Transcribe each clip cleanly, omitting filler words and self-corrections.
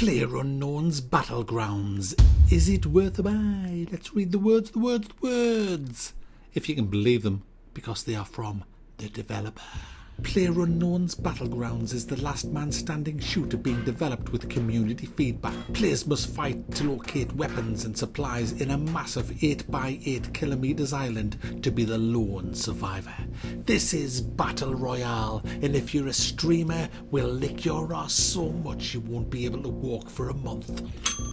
Playerunknowns Battlegrounds. Is it worth a buy? Let's read the words, the words, the words. If you can believe them, because they are from the developer. Playerunknowns Battlegrounds is the last man standing shooter being developed with community feedback. Players must fight to locate weapons and supplies in a massive 8 by 8 kilometers island to be the lone survivor. This is Battle Royale, and if you're a streamer, we'll lick your ass so much you won't be able to walk for a month.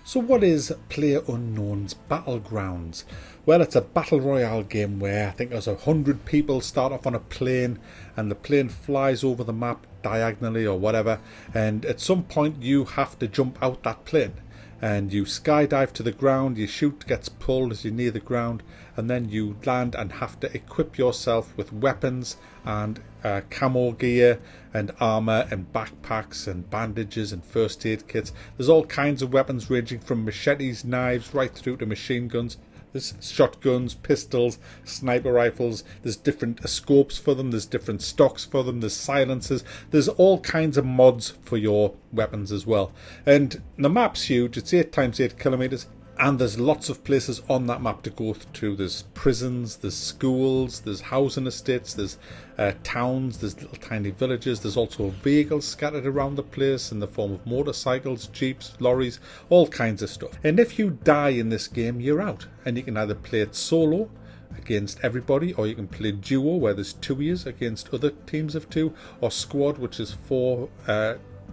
So what is Playerunknowns Battlegrounds? Well, it's a battle royale game where I think there's 100 people start off on a plane, and the plane flies over the map diagonally or whatever, and at some point you have to jump out that plane and you skydive to the ground. Your chute gets pulled as you near the ground, and then you land and have to equip yourself with weapons and camo gear and armor and backpacks and bandages and first aid kits. There's all kinds of weapons ranging from machetes, knives, right through to machine guns. There's shotguns, pistols, sniper rifles. There's different scopes for them. There's different stocks for them. There's silencers. There's all kinds of mods for your weapons as well. And the map's huge. It's 8 times 8 kilometers. And there's lots of places on that map to go to. There's prisons, there's schools, there's housing estates, there's towns, there's little tiny villages. There's also vehicles scattered around the place in the form of motorcycles, jeeps, lorries, all kinds of stuff. And if you die in this game, you're out. And you can either play it solo against everybody, or you can play duo where there's 2 of yous against other teams of 2, or squad, which is 4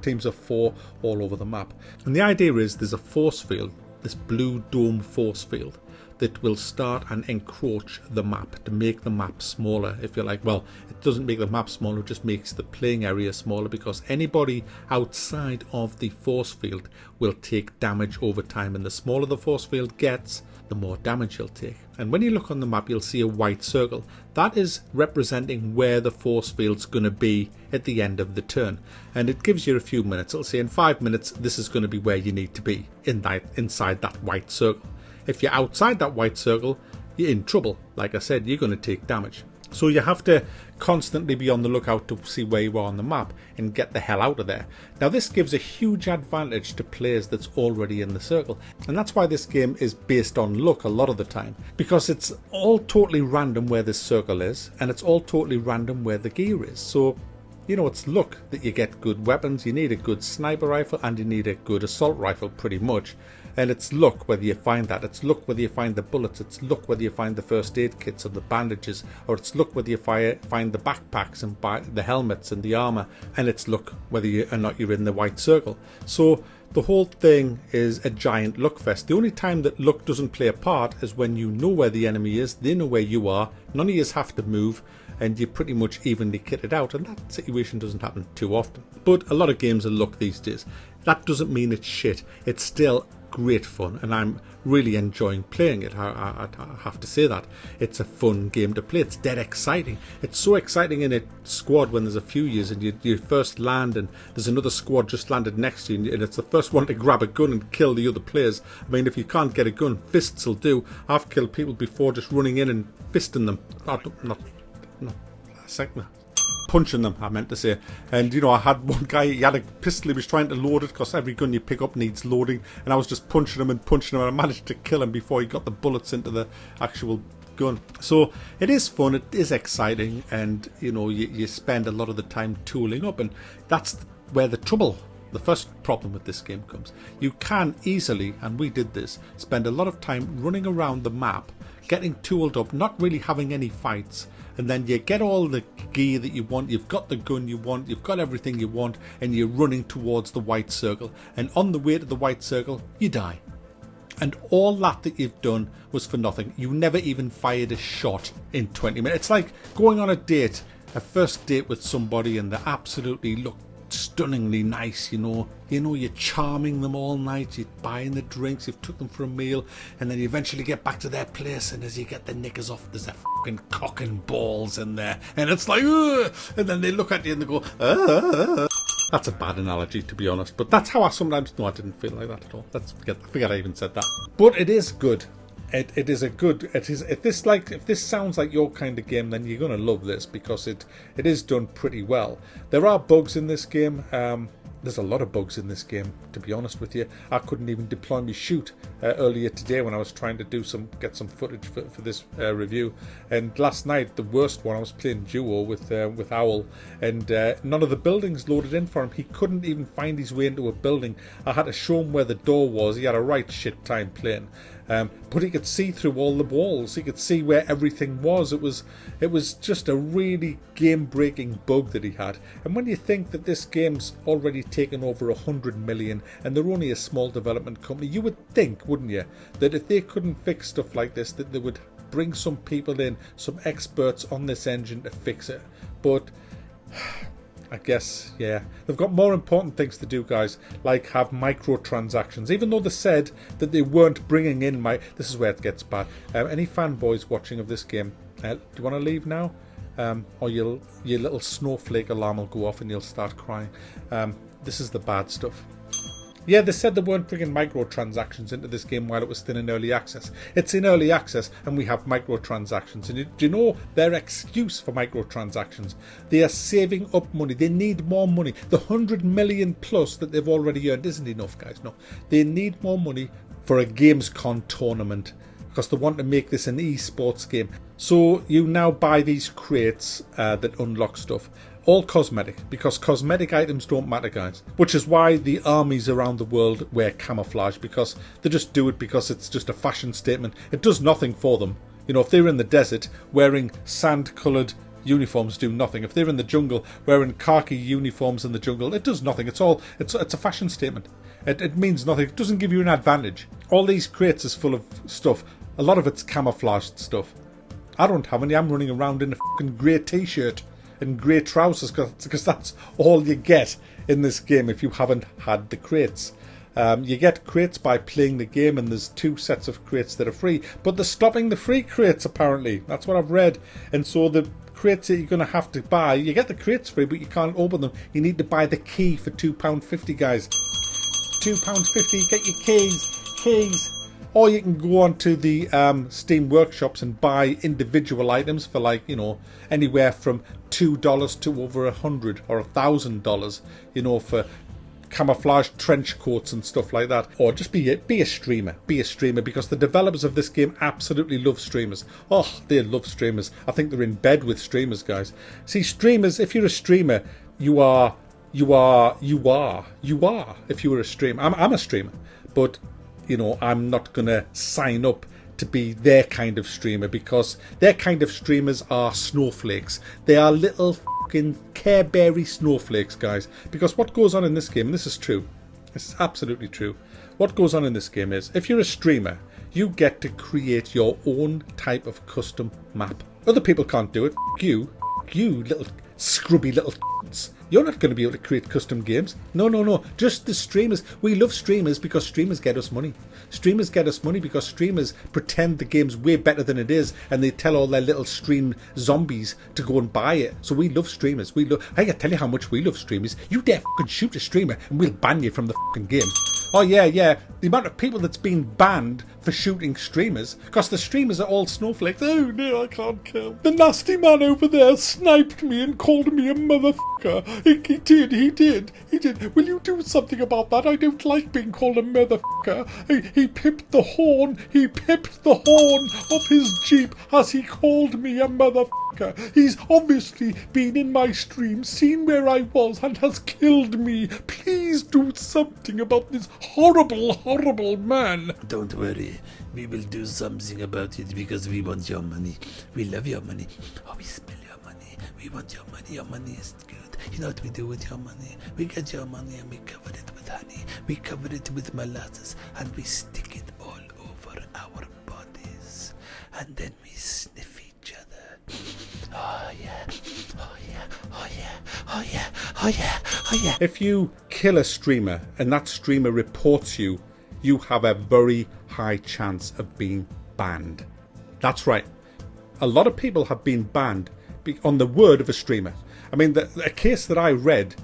teams of 4 all over the map. And the idea is there's a force field, this blue dome force field, that will start and encroach the map to make the map smaller. If you're like, well, it doesn't make the map smaller, it just makes the playing area smaller, because anybody outside of the force field will take damage over time, and the smaller the force field gets, the more damage you'll take. And when you look on the map, you'll see a white circle. That is representing where the force field's going to be at the end of the turn. And it gives you a few minutes. It'll say in 5 minutes, this is going to be where you need to be, inside that white circle. If you're outside that white circle, you're in trouble. Like I said, you're going to take damage. So you have to constantly be on the lookout to see where you are on the map and get the hell out of there. Now this gives a huge advantage to players that's already in the circle, and that's why this game is based on luck a lot of the time, because it's all totally random where this circle is, and it's all totally random where the gear is. So you know, it's luck that you get good weapons. You need a good sniper rifle and you need a good assault rifle pretty much. And it's luck whether you find that. It's luck whether you find the bullets. It's luck whether you find the first aid kits or the bandages. Or it's luck whether you find the backpacks and the helmets and the armor. And it's luck whether you or not you're in the white circle. So the whole thing is a giant luck fest. The only time that luck doesn't play a part is when you know where the enemy is, they know where you are, none of you have to move, and you're pretty much evenly kitted out, and that situation doesn't happen too often. But a lot of games are luck these days. That doesn't mean it's shit. It's still great fun, and I'm really enjoying playing it. I have to say that. It's a fun game to play. It's dead exciting. It's so exciting in a squad when there's a few years and you first land and there's another squad just landed next to you, and it's the first one to grab a gun and kill the other players. I mean, if you can't get a gun, fists will do. I've killed people before just running in and fisting them. Punching them, I meant to say. And you know, I had one guy, he had a pistol, he was trying to load it, because every gun you pick up needs loading, and I was just punching him, and I managed to kill him before he got the bullets into the actual gun. So it is fun, it is exciting, and you know, you spend a lot of the time tooling up, and that's where the first problem with this game comes. You can easily, and we did this, spend a lot of time running around the map, getting tooled up, not really having any fights, and then you get all the gear that you want, you've got the gun you want, you've got everything you want, and you're running towards the white circle, and on the way to the white circle, you die. And all that you've done was for nothing. You never even fired a shot in 20 minutes. It's like going on a date, a first date with somebody, and they absolutely look stunningly nice, you know, you're charming them all night, you're buying the drinks, you've took them for a meal, and then you eventually get back to their place, and as you get the knickers off, there's a fucking cock and balls in there, and it's like, ugh! And then they look at you and they go, ugh. That's a bad analogy, to be honest, but that's how I sometimes, no, I didn't feel like that at all. I forget I even said that. But it is good. It is a good. It is if this sounds like your kind of game, then you're gonna love this because it is done pretty well. There are bugs in this game. There's a lot of bugs in this game, to be honest with you. I couldn't even deploy my shoot earlier today when I was trying to get some footage for this review. And last night, the worst one, I was playing duo with Owl, and none of the buildings loaded in for him. He couldn't even find his way into a building. I had to show him where the door was. He had a right shit time playing. But he could see through all the walls. He could see where everything was. It was just a really game-breaking bug that he had. And when you think that this game's already taken over 100 million and they're only a small development company, you would think, wouldn't you, that if they couldn't fix stuff like this, that they would bring some people in, some experts on this engine to fix it. But I guess, yeah, they've got more important things to do, guys, like have microtransactions. Even though they said that they weren't bringing in this is where it gets bad. Any fanboys watching of this game, do you want to leave now? Or your little snowflake alarm will go off and you'll start crying. This is the bad stuff. Yeah, they said they weren't bringing microtransactions into this game while it was still in early access. It's in early access and we have microtransactions. And do you know their excuse for microtransactions? They are saving up money. They need more money. The 100 million plus that they've already earned isn't enough, guys. No, they need more money for a Gamescom tournament because they want to make this an esports game. So you now buy these crates that unlock stuff. All cosmetic, because cosmetic items don't matter, guys. Which is why the armies around the world wear camouflage, because they just do it because it's just a fashion statement. It does nothing for them. You know, if they're in the desert wearing sand-coloured uniforms, do nothing. If they're in the jungle wearing khaki uniforms in the jungle, it does nothing. It's a fashion statement. It means nothing. It doesn't give you an advantage. All these crates is full of stuff. A lot of it's camouflaged stuff. I don't have any. I'm running around in a fucking grey t-shirt and grey trousers because that's all you get in this game if you haven't had the crates. You get crates by playing the game, and there's 2 sets of crates that are free, but they're stopping the free crates apparently. That's what I've read. And so the crates that you're going to have to buy, you get the crates free but you can't open them. You need to buy the key for £2.50, guys. £2.50, get your keys. Or you can go on to the Steam workshops and buy individual items for, like, you know, anywhere from $2 to over $100 or $1,000, you know, for camouflage trench coats and stuff like that. Or just be a streamer. Be a streamer, because the developers of this game absolutely love streamers. Oh, they love streamers. I think they're in bed with streamers, guys. See, streamers, if you're a streamer, you are. If you were a streamer. I'm a streamer, but you know, I'm not going to sign up to be their kind of streamer, because their kind of streamers are snowflakes. They are little fucking Careberry snowflakes, guys. Because what goes on in this game, and this is true, this is absolutely true, what goes on in this game is, if you're a streamer, you get to create your own type of custom map. Other people can't do it. You little scrubby little you're not going to be able to create custom games. No. Just the streamers. We love streamers because streamers get us money. Streamers get us money because streamers pretend the game's way better than it is, and they tell all their little stream zombies to go and buy it. So we love streamers. I can tell you how much we love streamers. You dare fucking shoot a streamer and we'll ban you from the fucking game. Oh yeah. The amount of people that's been banned for shooting streamers, because the streamers are all snowflakes. Oh no, I can't kill. The nasty man over there sniped me and called me a motherfucker. He did. Will you do something about that? I don't like being called a motherfucker. He pipped the horn of his Jeep as he called me a motherfucker. He's obviously been in my stream, seen where I was, and has killed me. Please do something about this horrible man. Don't worry, we will do something about it because we want your money. We love your money. Oh, we smell your money. We want your money. Your money is good. You know what we do with your money? We get your money and we cover it with honey. We cover it with molasses and we stick it all over our bodies. And then we sniff each other. Oh yeah. If you kill a streamer and that streamer reports you, you have a very high chance of being banned. That's right. A lot of people have been banned on the word of a streamer. I mean, a case that I read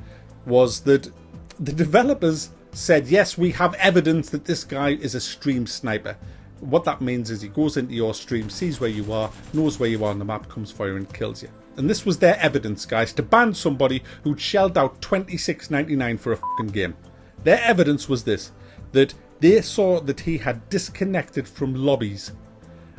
was that the developers said, yes, we have evidence that this guy is a stream sniper. What that means is he goes into your stream, sees where you are, knows where you are on the map, comes for you and kills you. And this was their evidence, guys, to ban somebody who'd shelled out $26.99 for a fucking game. Their evidence was this, that they saw that he had disconnected from lobbies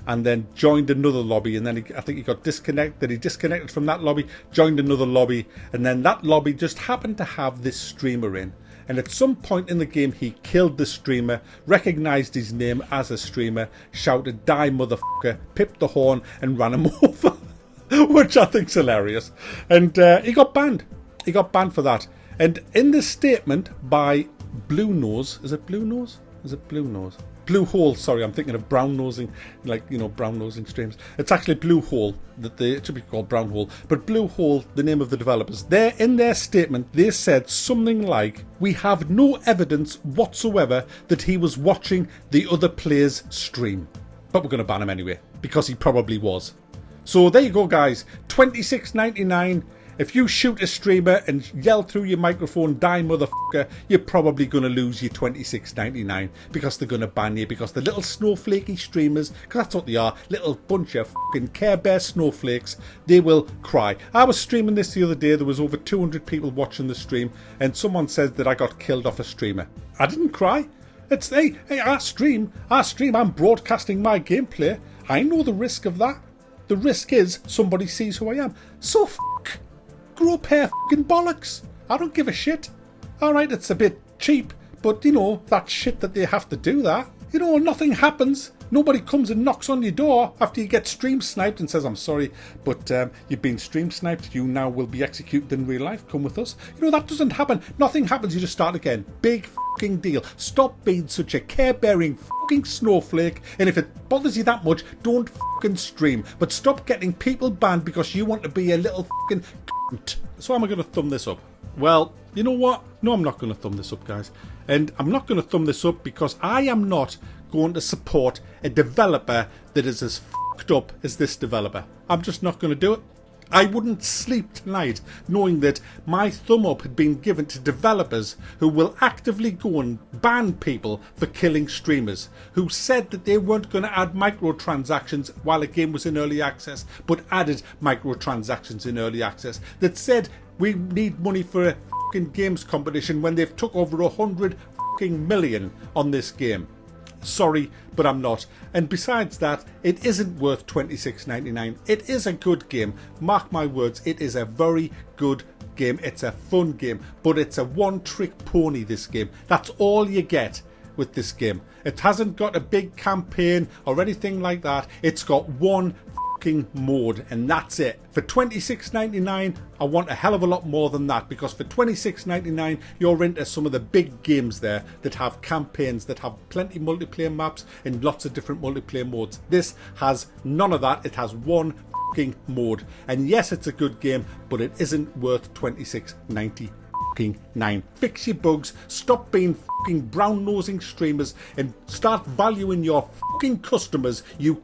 and then joined another lobby, and then I think he got disconnected. He disconnected from that lobby, joined another lobby, and then that lobby just happened to have this streamer in. And at some point in the game, he killed the streamer, recognised his name as a streamer, shouted, "Die, motherfucker," pipped the horn, and ran him over, which I think's hilarious. And he got banned. He got banned for that. And in this statement by Blue Nose, is it Blue Nose? Is it Blue Nose? Blue Hole, sorry, I'm thinking of brown nosing, like, you know, brown nosing streams. It's actually Blue Hole, it should be called Brown Hole, but Blue Hole, the name of the developers. In their statement, they said something like, "We have no evidence whatsoever that he was watching the other player's stream. But we're going to ban him anyway, because he probably was." So there you go, guys, $26.99. If you shoot a streamer and yell through your microphone, "Die, motherfucker," you're probably going to lose your $26.99 because they're going to ban you, because the little snowflakey streamers, because that's what they are, little bunch of fucking Care Bear snowflakes, they will cry. I was streaming this the other day, there was over 200 people watching the stream, and someone said that I got killed off a streamer. I didn't cry. It's, hey, I stream, I'm broadcasting my gameplay. I know the risk of that. The risk is somebody sees who I am. So grow a pair of fucking bollocks. I don't give a shit. Alright, it's a bit cheap, but you know, that shit that they have to do that. You know, nothing happens. Nobody comes and knocks on your door after you get stream sniped and says, "I'm sorry, but you've been stream sniped. You now will be executed in real life. Come with us." You know, that doesn't happen. Nothing happens. You just start again. Big fucking deal. Stop being such a care-bearing fucking snowflake. And if it bothers you that much, don't fucking stream. But stop getting people banned because you want to be a little fucking cunt. So am I going to thumb this up? Well, you know what? No, I'm not going to thumb this up, guys. And I'm not going to thumb this up because I am not going to support a developer that is as fucked up as this developer. I'm just not going to do it. I wouldn't sleep tonight knowing that my thumb up had been given to developers who will actively go and ban people for killing streamers, who said that they weren't going to add microtransactions while a game was in early access, but added microtransactions in early access, that said we need money for a fucking games competition when they've took over 100 fucking million on this game. Sorry, but I'm not. And besides that, it isn't worth $26.99. It is a good game. Mark my words, it is a very good game. It's a fun game, but it's a one-trick pony, this game. That's all you get with this game. It hasn't got a big campaign or anything like that. It's got one fucking mode, and that's it. For $26.99, I want a hell of a lot more than that, because for $26.99 you're into some of the big games there that have campaigns, that have plenty of multiplayer maps and lots of different multiplayer modes. This has none of that. It has one fucking mode, and yes, it's a good game, but it isn't worth $26.99. Fix your bugs, stop being fucking brown nosing streamers, and start valuing your fucking customers, you